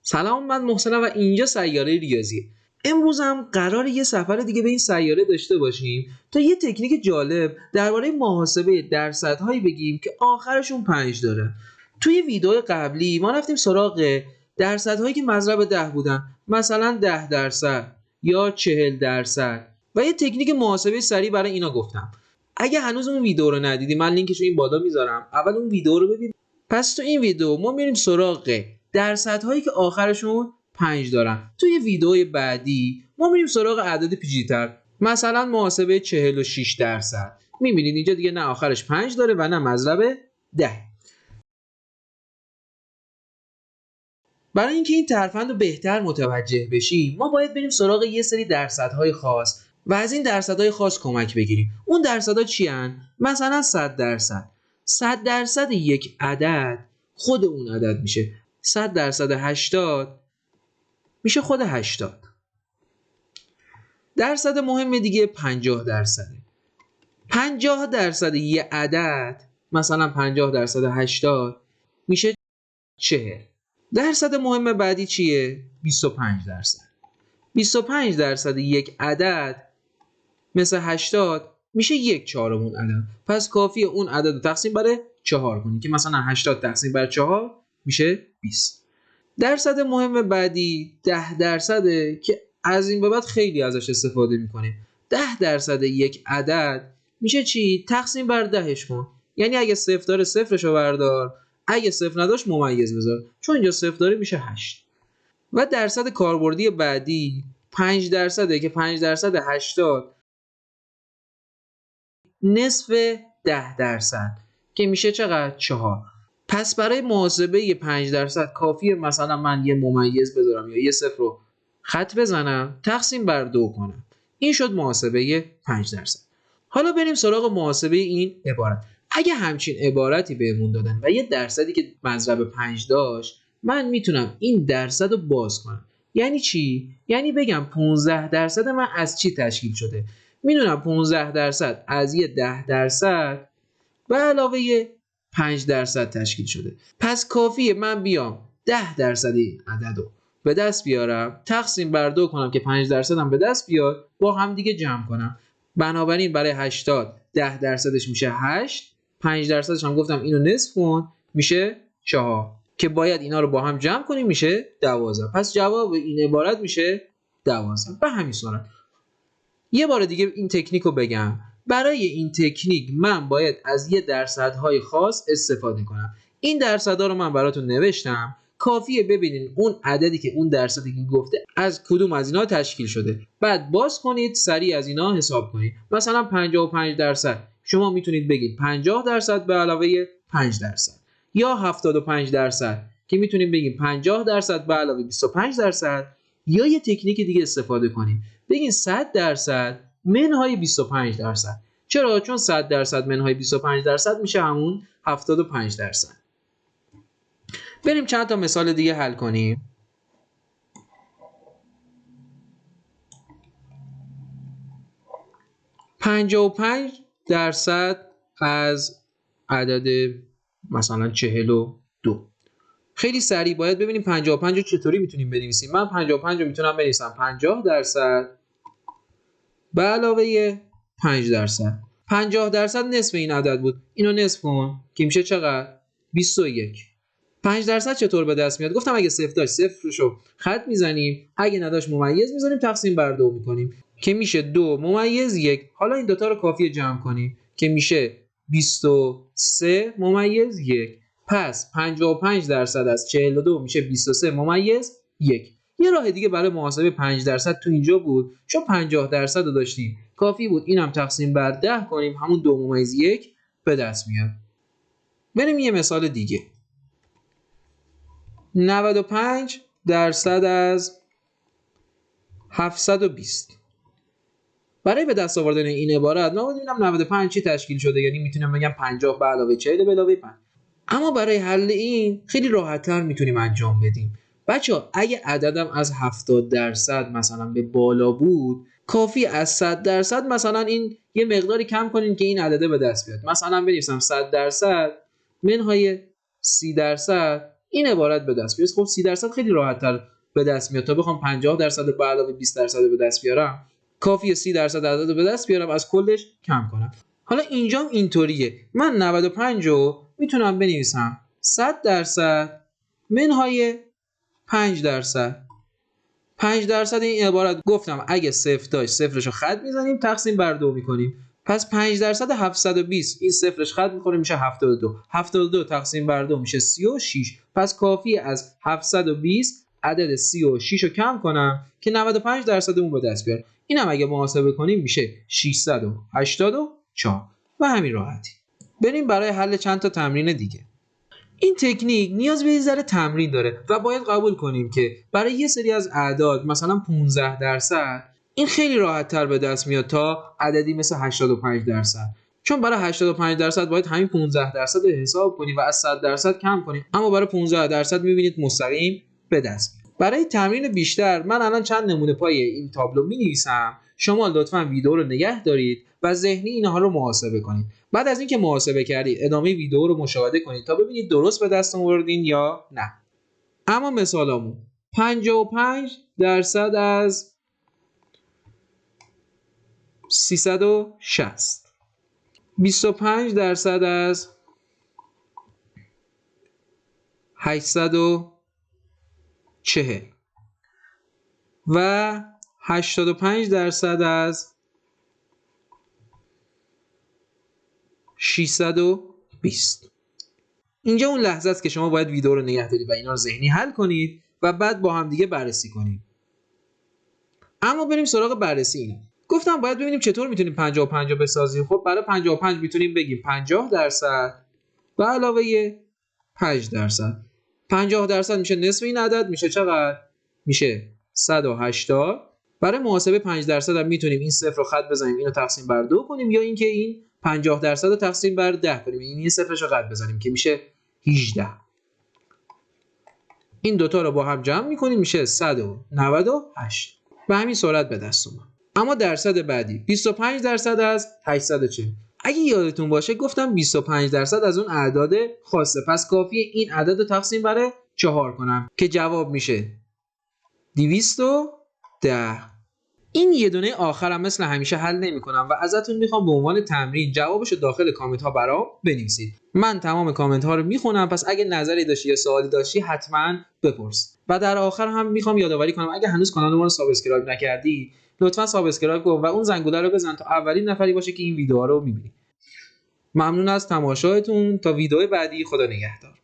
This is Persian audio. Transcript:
سلام، من محسنم و اینجا سیاره ریاضی. امروز هم قراره یه سفر دیگه به این سیاره داشته باشیم تا یه تکنیک جالب درباره محاسبه درصدهایی بگیم که آخرشون 5 داره. توی ویدیو قبلی ما رفتیم سراغ درصدهایی که مضرب 10 بودن، مثلا 10% یا 40% و یه تکنیک محاسبه سریع برای اینا گفتم. اگه هنوز اون ویدیو رو ندیدی من لینکش رو این بالا میذارم، اول اون ویدیو رو ببین. پس تو این ویدیو ما میریم سراغ درصدهایی که آخرشون 5 دارن. توی ویدیوی بعدی ما میریم سراغ اعداد پیچیده‌تر، مثلا محاسبه 46%. میبینید اینجا دیگه نه آخرش 5 داره و نه مضرب 10. برای اینکه این ترفند رو بهتر متوجه بشیم ما باید بریم سراغ یه سری درصدهای خاص و از این درصدهای خاص کمک بگیریم. اون درصدها چی هن؟ مثلا 100%. 100% یک عدد خود اون عدد میشه. 100% 80 میشه خود 80. درصد مهم دیگه 50%. 50% یه عدد مثلا 50% 80 میشه 40. درصد مهم بعدی چیه؟ 25%. 25% یک عدد مثل 80 میشه 1/4 اون عدد. پس کافیه اون عدد رو تقسیم بر 4 کنی که مثلا 80 تقسیم بر 4 میشه 20. درصد مهم بعدی 10% که از این به بعد خیلی ازش استفاده میکنیم. 10% یک عدد میشه چی؟ تقسیم بر 10ش کن. یعنی اگه صفر داره صفرشو بردار، اگه صفر نداشت ممیز بذار، چون اینجا صفر داره میشه 8. و درصد کاربردی بعدی 5% که 5% 80 نصف 10% که میشه چقدر؟ 4. پس برای محاسبه 5% کافیه مثلا من یه ممیز بذارم یا یه صفر رو خط بزنم تقسیم بر 2 کنم. این شد محاسبه 5%. حالا بریم سراغ محاسبه این عبارت. اگه همچین عبارتی بهمون دادن و یه درصدی که مضرب 5 داشت، من میتونم این درصد رو باز کنم. یعنی چی؟ یعنی بگم 15% من از چی تشکیل شده؟ میدونم 15% از یه 10% به علاوه 5% تشکیل شده. پس کافیه من بیام 10% این عدد رو به دست بیارم، تقسیم بر 2 کنم که 5% هم به دست بیاد، با هم دیگه جمع کنم. بنابراین برای 80 10%ش میشه 8، 5%ش هم گفتم اینو نصف کن میشه 4 که باید اینا رو با هم جمع کنیم میشه 12. پس جواب این عبارت میشه 12. به همین صورت یه بار دیگه این تکنیک رو بگم. برای این تکنیک من باید از یه درصدهای خاص استفاده کنم. این درصدها رو من براتون نوشتم. کافیه ببینین اون عددی که اون درصدی که گفته از کدوم از اینا تشکیل شده. بعد باز کنید سریع از اینا حساب کنید. مثلا 55% شما میتونید بگید 50% به علاوه 5% یا 75% که میتونید بگید 50% به علاوه 25% یا یه تکنیک دیگه استفاده کنید. بگین 100% منهای 25%. چرا؟ چون 100% منهای 25% میشه همون 75%. بریم چند تا مثال دیگه حل کنیم. 55% از عدد مثلا 42. خیلی سریع باید ببینیم 55 رو چطوری میتونیم بنویسیم. من 55 رو میتونم بنویسم 50% به علاوه 5%. 50% نصف این عدد بود. اینو نصف کن که میشه چقدر؟ 21. 5% چطور به دست میاد؟ گفتم اگه صفر داشت صفرشو خط میزنیم، اگه نداشت ممیز میزنیم تقسیم بر 2 میکنیم که میشه 2 ممیز 1. حالا این دوتا رو کافیه جمع کنیم که میشه 23 ممیز 1. پس 55% از 42 میشه 23 ممیز 1. یه راه دیگه برای محاسبه 5% تو اینجا بود. چون 50% رو داشتیم کافی بود اینم تقسیم بر 10 کنیم، همون 2 ممیز 1 به دست میاد. بریم یه مثال دیگه. 95% از 720. برای به دست آوردن این عبارت ما باید ببینم 95 چی تشکیل شده. یعنی میتونم بگم 50 به علاوه 40 به علاوه 5. اما برای حل این خیلی راحت‌تر میتونیم انجام بدیم. بچه‌ها اگه عددم از 70% مثلا به بالا بود، کافی از 100% مثلا این یه مقداری کم کنین که این عدده به دست بیاد. مثلا بنویسم 100% منهای 30% این عبارت به دست بیارید. خب 30% خیلی راحت‌تر به دست میاد تا بخوام 50% به علاوه 20% به دست بیارم. کافیه 30% عدد رو به دست بیارم، از کلش کم کنم. حالا اینجام اینطوریه، من 95 رو میتونم بنویسم 100% منهای 5%. 5% این عبارت گفتم اگه صفر داشت صفرشو خط میزنیم تقسیم بر 2 میکنیم. پس 5% 720 این صفرش خط میخوره میشه 72. 72 تقسیم بر 2 میشه 36. پس کافیه از 720 عدد 36 رو کم کنم که 95% اون به دست بیارم. اینم اگه محاسبه کنیم میشه 684. و همین راحتی. بریم برای حل چند تا تمرین دیگه. این تکنیک نیاز به یه ذره تمرین داره و باید قبول کنیم که برای یه سری از اعداد مثلا 15% این خیلی راحت تر به دست میاد تا عددی مثل 85%. چون برای 85% باید همین 15% رو حساب کنیم و از 100% کم کنیم، اما برای 15% میبینید مستقیم به دست میاد. برای تمرین بیشتر من الان چند نمونه پای این تابلو می‌نویسم، شما لطفاً ویدیو رو نگه دارید و ذهنی اینها رو محاسبه کنید. بعد از اینکه محاسبه کردید ادامه ویدیو رو مشاهده کنید تا ببینید درست به دست آوردین یا نه. اما مثالمون 55% از 360، 25% از 840 و 85% از 620. اینجا اون لحظه است که شما باید ویدیو رو نگه دارید و اینا رو ذهنی حل کنید و بعد با هم دیگه بررسی کنید. اما بریم سراغ بررسی اینا. گفتم باید ببینیم چطور میتونیم 55 رو بسازیم. خب برای 55 میتونیم بگیم 50% به علاوه 5%. 50% میشه نصف این عدد، میشه چقدر؟ میشه 180. برای محاسبه 5% هم میتونیم این صفر رو خط بزنیم، اینو تقسیم بر 2 کنیم، یا اینکه این 50% رو تقسیم بر 10 کنیم، این صفرش رو خط بزنیم که میشه 18. این دوتا رو با هم جمع میکنیم میشه 198. به همین صورت به دست اومد. اما درصد بعدی 25% از 840. اگه یادتون باشه گفتم 25% از اون اعداد خاصه، پس کافیه این عدد رو تقسیم بر 4 کنم که جواب میشه 210. این یه دونه آخرم مثل همیشه حل نمی‌کنم و ازتون میخوام به عنوان تمرین جوابشو داخل کامنت ها برام بنویسید. من تمام کامنت ها رو میخونم، پس اگه نظری داشتی یا سوالی داشتی حتما بپرس. و در آخر هم میخوام یادآوری کنم اگه هنوز کانال ما رو سابسکرایب نکردی لطفا سابسکرایب کن و اون زنگوله رو بزن تا اولین نفری باشه که این ویدیوها رو میبینی. ممنون از تماشاتون. تا ویدیو بعدی، خدا نگهدار.